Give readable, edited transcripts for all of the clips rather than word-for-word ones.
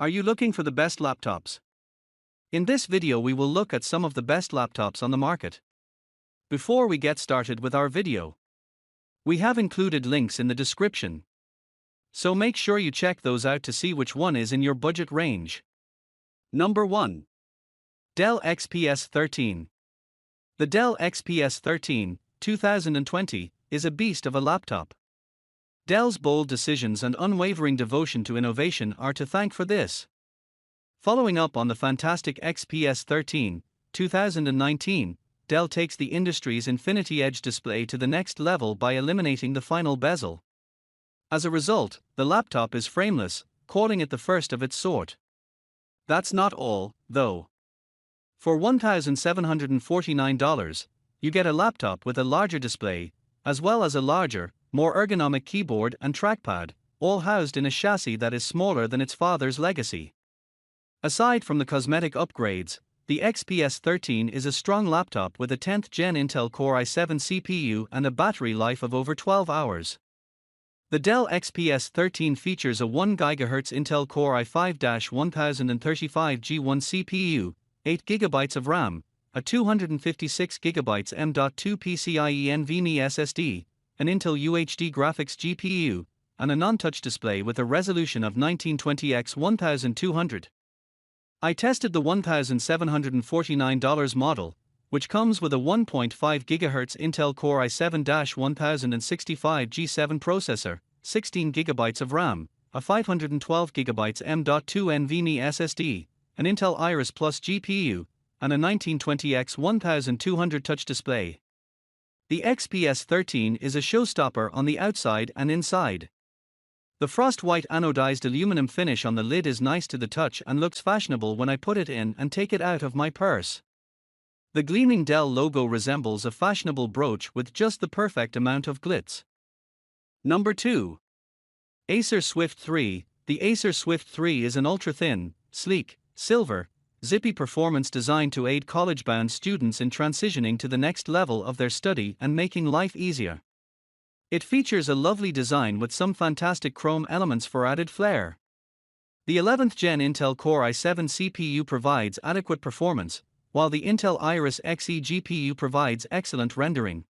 Are you looking for the best laptops? In this video we will look at some of the best laptops on the market. Before we get started with our video, we have included links in the description, so make sure you check those out to see which one is in your budget range. Number 1. Dell XPS 13. The Dell XPS 13, 2020, is a beast of a laptop. Dell's bold decisions and unwavering devotion to innovation are to thank for this. Following up on the fantastic XPS 13, 2019, Dell takes the industry's Infinity Edge display to the next level by eliminating the final bezel. As a result, the laptop is frameless, calling it the first of its sort. That's not all, though. For $1,749, you get a laptop with a larger display, as well as a larger, more ergonomic keyboard and trackpad, all housed in a chassis that is smaller than its father's legacy. Aside from the cosmetic upgrades, the XPS 13 is a strong laptop with a 10th Gen Intel Core i7 CPU and a battery life of over 12 hours. The Dell XPS 13 features a 1 GHz Intel Core i5-1035G1 CPU, 8 GB of RAM, a 256 GB M.2 PCIe NVMe SSD, an Intel UHD graphics GPU, and a non-touch display with a resolution of 1920x1200. I tested the $1,749 model, which comes with a 1.5 GHz Intel Core i7-1065G7 processor, 16 GB of RAM, a 512 GB M.2 NVMe SSD, an Intel Iris Plus GPU, and a 1920x1200 touch display. The XPS 13 is a showstopper on the outside and inside. The frost-white anodized aluminum finish on the lid is nice to the touch and looks fashionable when I put it in and take it out of my purse. The gleaming Dell logo resembles a fashionable brooch with just the perfect amount of glitz. Number 2. Acer Swift 3. The Acer Swift 3 is an ultra-thin, sleek, silver, zippy performance designed to aid college-bound students in transitioning to the next level of their study and making life easier. It features a lovely design with some fantastic chrome elements for added flair. The 11th Gen Intel Core i7 CPU provides adequate performance, while the Intel Iris Xe GPU provides excellent rendering.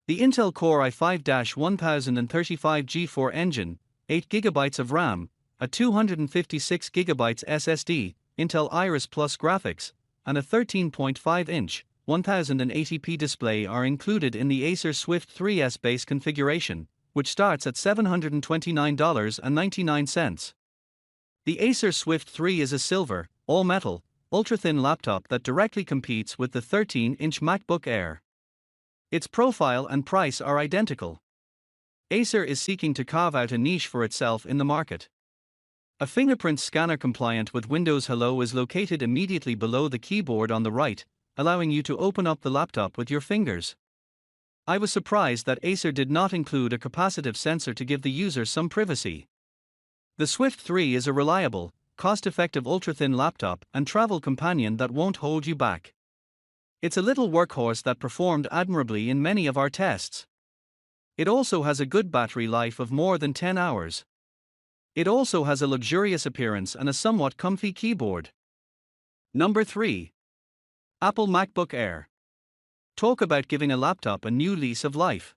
The Intel Core i5-1035G4 engine, 8 GB of RAM, a 256 GB SSD, Intel Iris Plus graphics, and a 13.5-inch, 1080p display are included in the Acer Swift 3's base configuration, which starts at $729.99. The Acer Swift 3 is a silver, all-metal, ultra-thin laptop that directly competes with the 13-inch MacBook Air. Its profile and price are identical. Acer is seeking to carve out a niche for itself in the market. A fingerprint scanner compliant with Windows Hello is located immediately below the keyboard on the right, allowing you to open up the laptop with your fingers. I was surprised that Acer did not include a capacitive sensor to give the user some privacy. The Swift 3 is a reliable, cost-effective ultra-thin laptop and travel companion that won't hold you back. It's a little workhorse that performed admirably in many of our tests. It also has a good battery life of more than 10 hours. It also has a luxurious appearance and a somewhat comfy keyboard. Number 3. Apple MacBook Air. Talk about giving a laptop a new lease of life.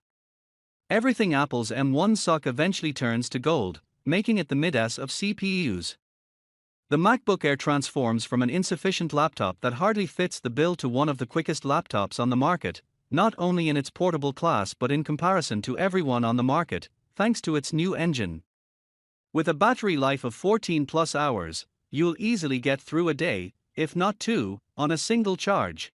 Everything Apple's M1 SoC eventually turns to gold, making it the Midas of CPUs. The MacBook Air transforms from an insufficient laptop that hardly fits the bill to one of the quickest laptops on the market, not only in its portable class but in comparison to everyone on the market, thanks to its new engine. With a battery life of 14+ hours, you'll easily get through a day, if not two, on a single charge.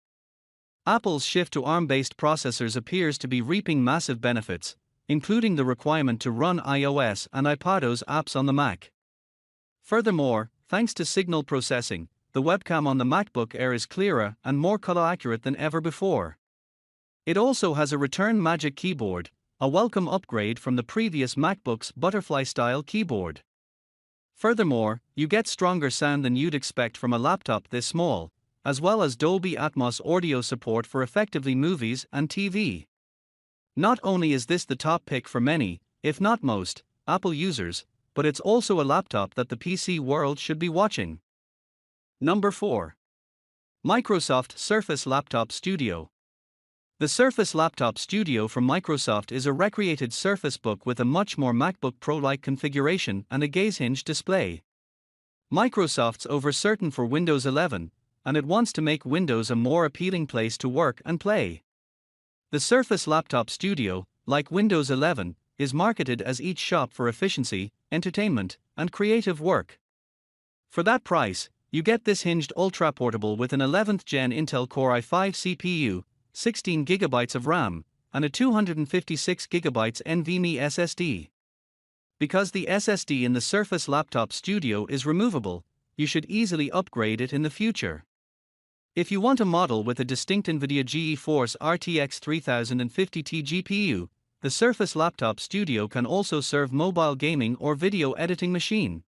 Apple's shift to ARM-based processors appears to be reaping massive benefits, including the requirement to run iOS and iPadOS apps on the Mac. Furthermore, thanks to signal processing, the webcam on the MacBook Air is clearer and more color accurate than ever before. It also has a Return Magic keyboard, a welcome upgrade from the previous MacBook's butterfly-style keyboard. Furthermore, you get stronger sound than you'd expect from a laptop this small, as well as Dolby Atmos audio support for effectively movies and TV. Not only is this the top pick for many, if not most, Apple users, but it's also a laptop that the PC world should be watching. Number 4. Microsoft Surface Laptop Studio. The Surface Laptop Studio from Microsoft is a recreated Surface Book with a much more MacBook Pro-like configuration and a gaze-hinged display. Microsoft's over certain for Windows 11, and it wants to make Windows a more appealing place to work and play. The Surface Laptop Studio, like Windows 11, is marketed as each shop for efficiency, entertainment, and creative work. For that price, you get this hinged ultra-portable with an 11th Gen Intel Core i5 CPU, 16GB of RAM, and a 256GB NVMe SSD. Because the SSD in the Surface Laptop Studio is removable, you should easily upgrade it in the future. If you want a model with a distinct NVIDIA GeForce RTX 3050 GPU, the Surface Laptop Studio can also serve mobile gaming or video editing machine.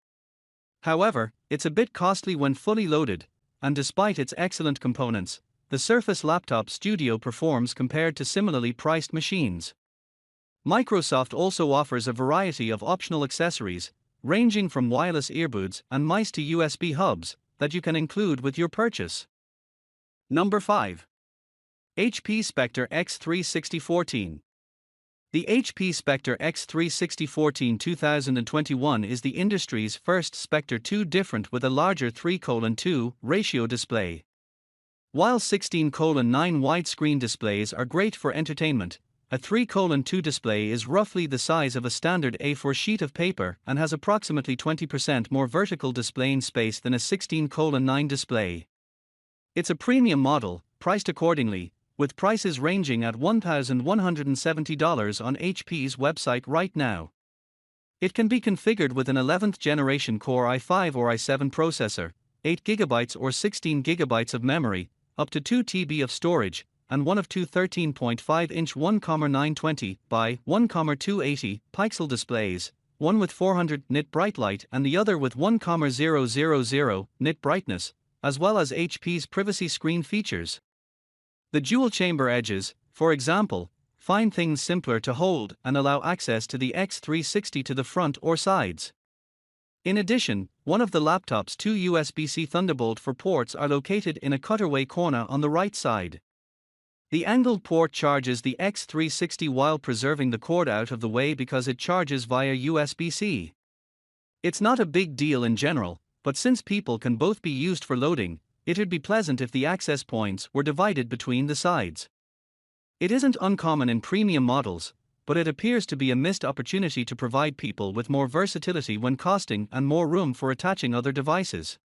However, it's a bit costly when fully loaded, and despite its excellent components, the Surface Laptop Studio performs compared to similarly priced machines. Microsoft also offers a variety of optional accessories, ranging from wireless earbuds and mice to USB hubs, that you can include with your purchase. Number 5. HP Spectre X36014. The HP Spectre X36014 2021 is the industry's first Spectre 2 different with a larger 3:2 ratio display. While 16:9 widescreen displays are great for entertainment, a 3:2 display is roughly the size of a standard A4 sheet of paper and has approximately 20% more vertical displaying space than a 16:9 display. It's a premium model, priced accordingly, with prices ranging at $1,170 on HP's website right now. It can be configured with an 11th generation Core i5 or i7 processor, 8GB or 16GB of memory, up to 2TB of storage, and one of two 13.5-inch 1,920 by 1,280 pixel displays, one with 400 nit bright light and the other with 1,000 nit brightness, as well as HP's privacy screen features. The dual-chamber edges, for example, find things simpler to hold and allow access to the X360 to the front or sides. In addition, one of the laptop's two USB-C Thunderbolt 4 ports are located in a cutaway corner on the right side. The angled port charges the X360 while preserving the cord out of the way because it charges via USB-C. It's not a big deal in general, but since people can both be used for loading, it'd be pleasant if the access points were divided between the sides. It isn't uncommon in premium models, but it appears to be a missed opportunity to provide people with more versatility when costing and more room for attaching other devices.